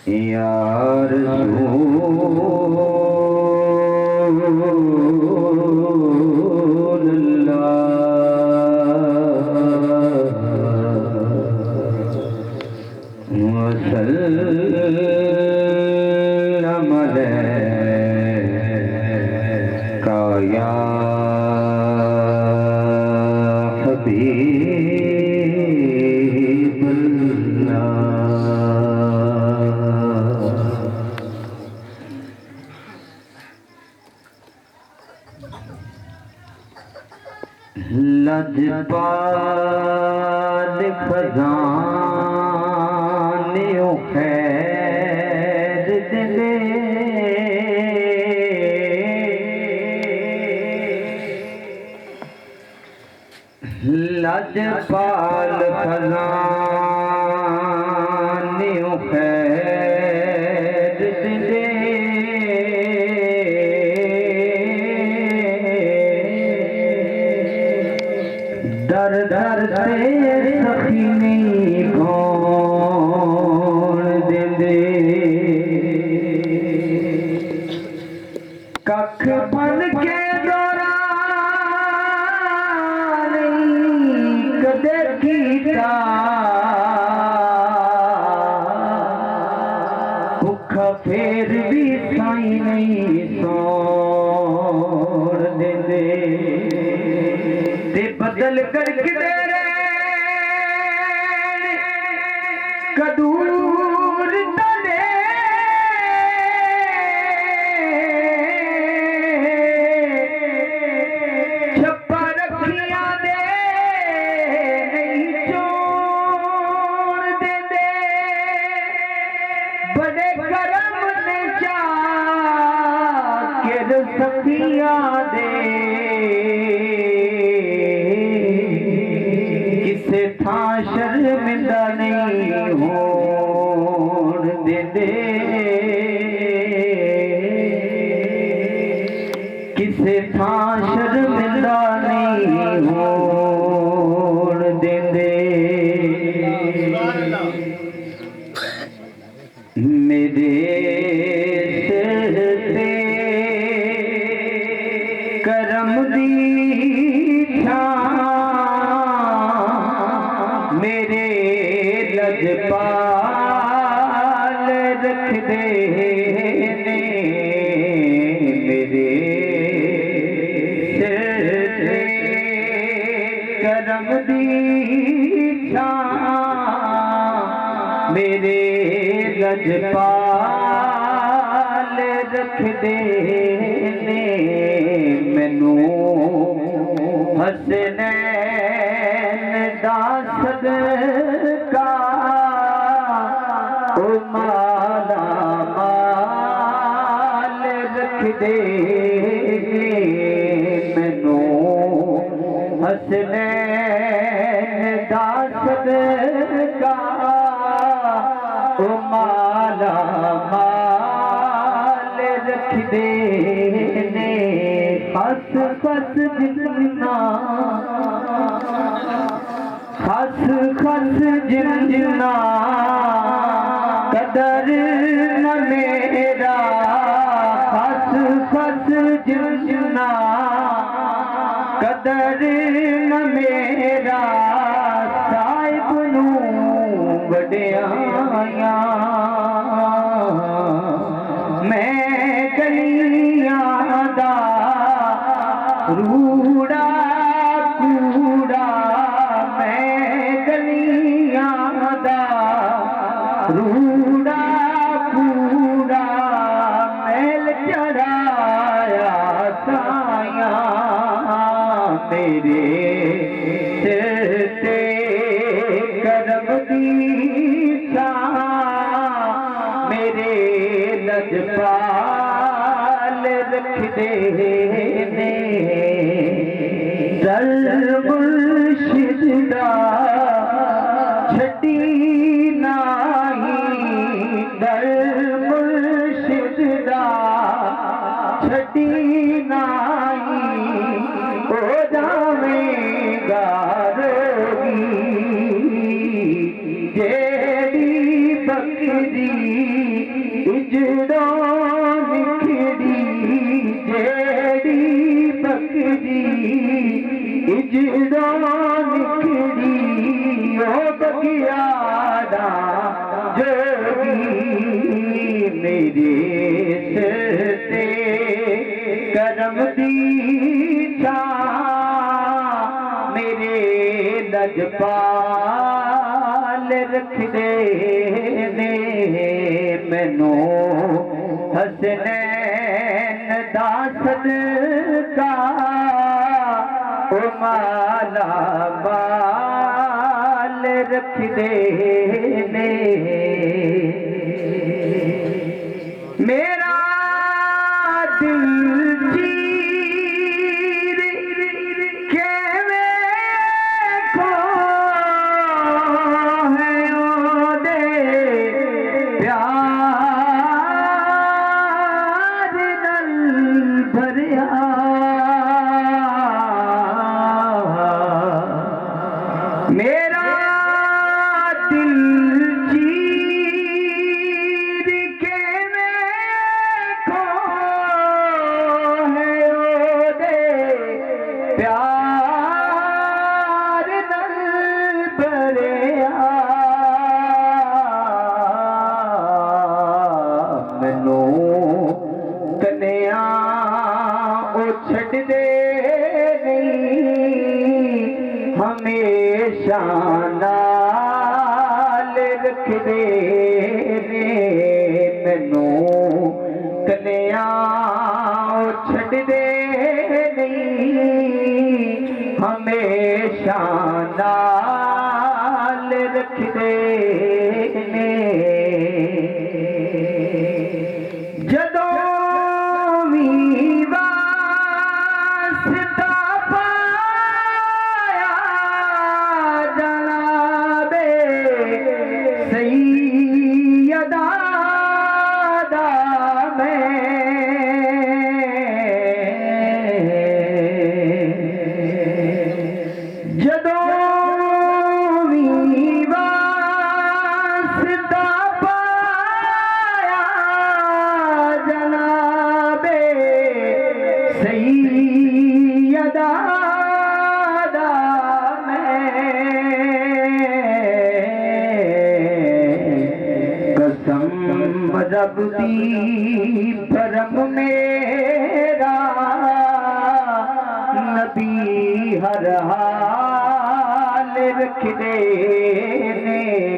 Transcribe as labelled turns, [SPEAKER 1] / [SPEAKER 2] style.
[SPEAKER 1] या रसूल अल्लाह वसल्लम अलैका या हबीब लजपाल खजाने खैर दिले लजपाल खजाने खैर दिले दर दर से सखीनी कौन देंदे कख बन के दौरान कदे कीता भुखा फेर भी साई नहीं सौण देंदे बदल करके तेरे कदूर तले छप्पा रखिया दे नहीं छोड़ दे दे बड़े करम ने चाह के सखिया दे था शर्मिंदा नहीं होण देंदे किसे था शर्मिंदा नहीं होण देंदे मेरे सिर ते करम दी मेरे लजपाल रख दे ने मेरे सिर से करम दी मेरे लजपाल रख दे ने मैनू हसने सदका ओ माला माल रख दे मैनू हसनैन दा सदका ओ माला माल रख दे ने खस खस जिन्ना खस खस जिन्ना कदर न मेरा खस खस जिन्ना कदर न मेरा साहिब नू वड्याया मैं गलियां दा रूड़ा रूड़ा कूड़ा मैल चढ़ाया साया मेरे सिर ते करम दी मेरे लजपाल रख दे ने दर मुर्शिद दा छड़ी दर मुर्शिद दा छड़ी नाई हो जावेगा रोगी जेड़ी बकरी निखड़ी इजड़ों निखड़ी जेड़ी बकरी इजड़ों निखड़ी ओ बगियारा जोगी मेरे सिर ते करम दी छां मेरे लजपाल रखदे ने मैनू हसनैन दा सदका ओ माला बाल रखदे ने मेरा दिल चीर के वेखो है ओदे प्यार नल भरिया मेरा दिल चीर के वेखो है ओदे प्यार नल भरिया मैनू कन्या ओ छड्डदे नहीं हमेशा नाल रखदे ने मैनू कन्या ओ छड्डदे नहीं हमेशा नाल रखदे ने जदों भी वास्ता पाया जनाबे सैयदा दा मैं जदों भी वास्ता पाया जनाबे सैयदा दा मैं कसम रब दी भरम मेरा नबी हर हाल रखदे ने